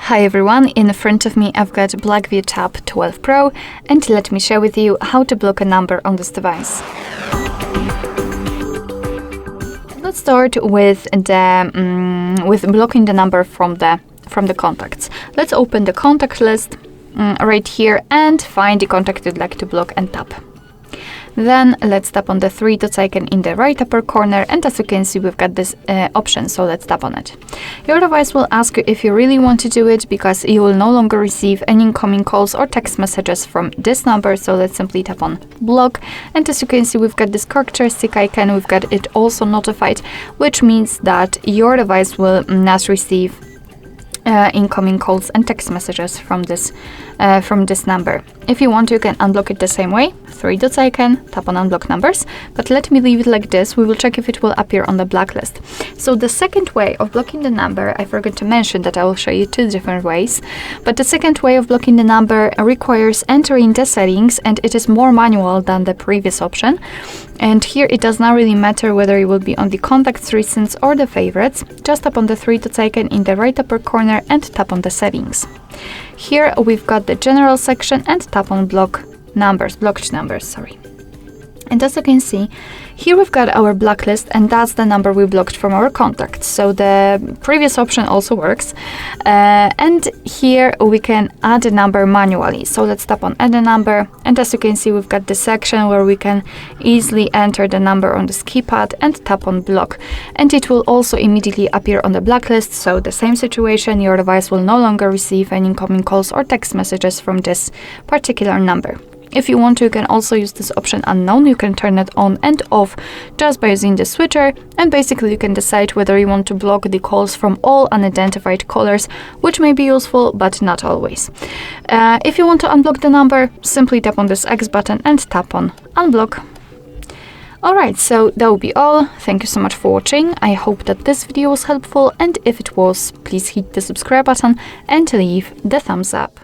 Hi everyone, in front of me I've got BLACKVIEW Tab 12 Pro, and let me share with you how to block a number on this device. Let's start with blocking the number from the contacts. Let's open the contact list right here and find the contact you'd like to block and tap. Then let's tap on the three dots icon in the right upper corner, and as you can see we've got this option, so let's tap on it. Your device will ask you if you really want to do it, because you will no longer receive any incoming calls or text messages from this number, so let's simply tap on block, and as you can see we've got this characteristic icon, we've got it also notified, which means that your device will not receive incoming calls and text messages from this number. If you want, you can unblock it the same way. Three dots icon, tap on unblock numbers, but let me leave it like this. We will check if it will appear on the blacklist. So the second way of blocking the number, I forgot to mention that I will show you two different ways, but the second way of blocking the number requires entering the settings, and it is more manual than the previous option. And here it does not really matter whether it will be on the contacts, recents or the favorites. Just tap on the three dots icon in the right upper corner and tap on the settings. Here we've got the general section and tap on blocked numbers. And as you can see, here we've got our blacklist, and that's the number we blocked from our contacts. So the previous option also works. And here we can add a number manually. So let's tap on add a number. And as you can see, we've got the section where we can easily enter the number on this keypad and tap on block. And it will also immediately appear on the blacklist. So the same situation, your device will no longer receive any incoming calls or text messages from this particular number. If you want to, you can also use this option unknown. You can turn it on and off just by using the switcher, and basically you can decide whether you want to block the calls from all unidentified callers, which may be useful but not always. If you want to unblock the number, simply tap on this X button and tap on unblock. Alright, so that will be all. Thank you so much for watching. I hope that this video was helpful, and if it was, please hit the subscribe button and leave the thumbs up.